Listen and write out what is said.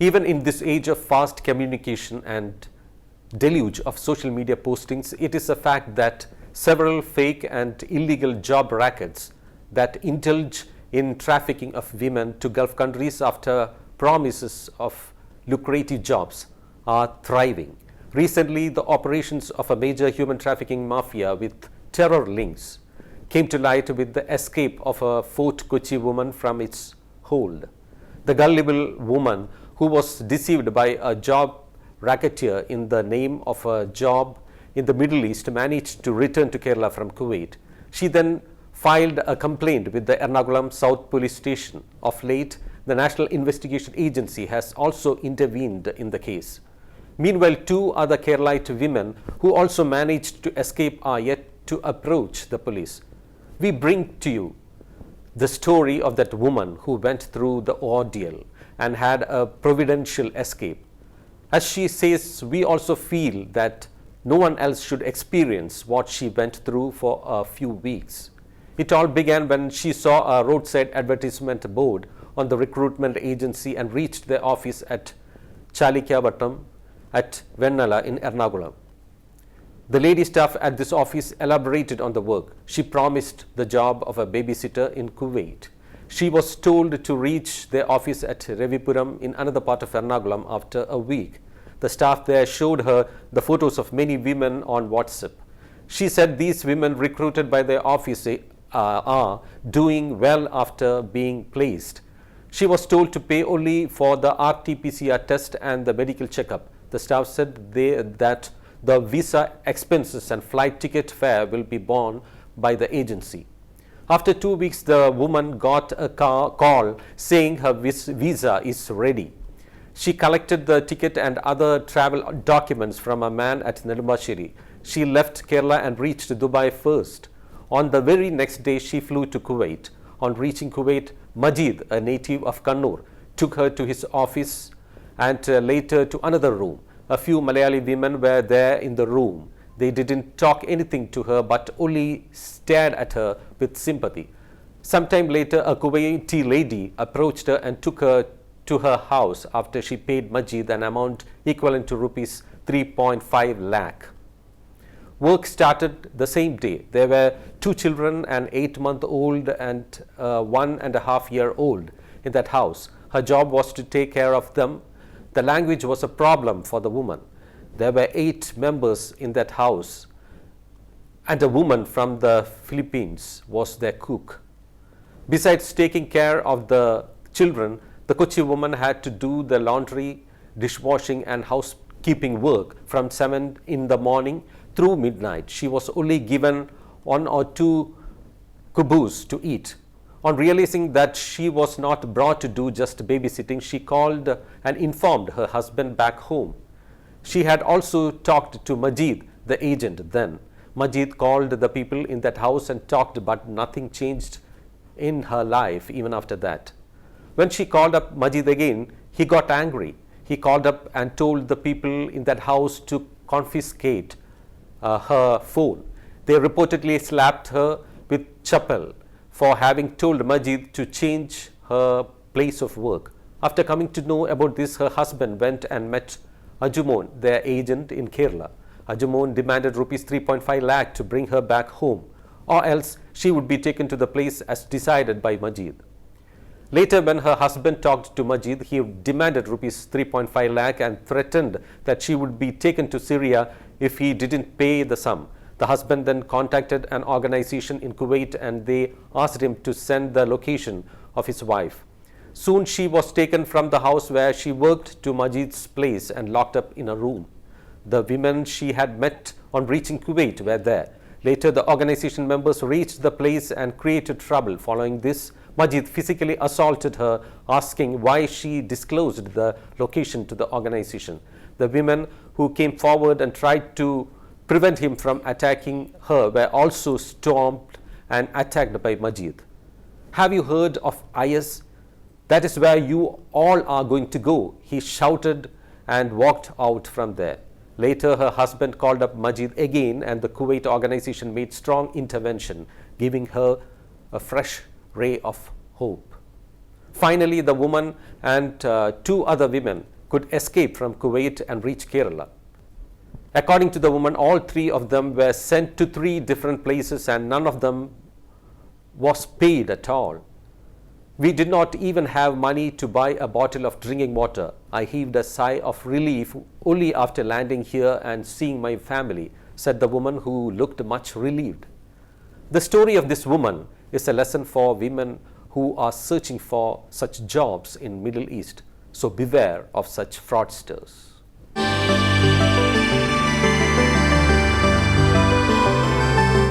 Even in this age of fast communication and deluge of social media postings, it is a fact that several fake and illegal job rackets that indulge in trafficking of women to Gulf countries after promises of lucrative jobs are thriving. Recently, the operations of a major human trafficking mafia with terror links came to light with the escape of a Fort Kochi woman from its hold. The gullible woman who was deceived by a job racketeer in the name of a job in the Middle East managed to return to Kerala from Kuwait. She then filed a complaint with the Ernakulam South Police station. Of late, the National Investigation Agency has also intervened in the case. Meanwhile, two other Keralite women who also managed to escape are yet to approach the police. We bring to you the story of that woman who went through the ordeal and had a providential escape. As she says, we also feel that no one else should experience what she went through for a few weeks. It all began when she saw a roadside advertisement board on the recruitment agency and reached their office at Chalikyavattam at Vennala in Ernakulam. The lady staff at this office elaborated on the work. She promised the job of a babysitter in Kuwait. She was told to reach their office at Revipuram in another part of Ernakulam after a week. The staff there showed her the photos of many women on WhatsApp. She said these women recruited by their office are doing well after being placed. She was told to pay only for the RT-PCR test and the medical checkup. The staff said that the visa expenses and flight ticket fare will be borne by the agency. After 2 weeks, the woman got a call saying her visa is ready. She collected the ticket and other travel documents from a man at Nedumbashiri. She left Kerala and reached Dubai first. On the very next day, she flew to Kuwait. On reaching Kuwait, Majid, a native of Kannur, took her to his office and later to another room. A few Malayali women were there in the room. They didn't talk anything to her but only stared at her with sympathy. Sometime later, a Kuwaiti lady approached her and took her to her house after she paid Majid an amount equivalent to rupees 3.5 lakh. Work started the same day. There were 2 children, an 8-month-old and a 1.5-year-old in that house. Her job was to take care of them. The language was a problem for the woman. There were 8 members in that house, and a woman from the Philippines was their cook. Besides taking care of the children, the Kochi woman had to do the laundry, dishwashing and housekeeping work from 7 in the morning through midnight. She was only given 1 or 2 kubus to eat. On realizing that she was not brought to do just babysitting, she called and informed her husband back home. She had also talked to Majid, the agent then. Majid called the people in that house and talked, but nothing changed in her life even after that. When she called up Majid again, he got angry. He called up and told the people in that house to confiscate her phone. They reportedly slapped her with chappal for having told Majid to change her place of work. After coming to know about this, her husband went and met Ajumon, their agent in Kerala. Ajumon demanded rupees 3.5 lakh to bring her back home, or else she would be taken to the place as decided by Majid. Later, when her husband talked to Majid, he demanded rupees 3.5 lakh and threatened that she would be taken to Syria if he didn't pay the sum. The husband then contacted an organization in Kuwait and they asked him to send the location of his wife. Soon she was taken from the house where she worked to Majid's place and locked up in a room. The women she had met on reaching Kuwait were there. Later, the organization members reached the place and created trouble. Following this, Majid physically assaulted her, asking why she disclosed the location to the organization. The women who came forward and tried to prevent him from attacking her were also stormed and attacked by Majid. Have you heard of IS? That is where you all are going to go, he shouted and walked out from there. Later, her husband called up Majid again and the Kuwait organization made strong intervention, giving her a fresh ray of hope. Finally, the woman and two other women could escape from Kuwait and reach Kerala. According to the woman, all three of them were sent to three different places and none of them was paid at all. We did not even have money to buy a bottle of drinking water. I heaved a sigh of relief only after landing here and seeing my family, said the woman, who looked much relieved. The story of this woman is a lesson for women who are searching for such jobs in Middle East. So beware of such fraudsters.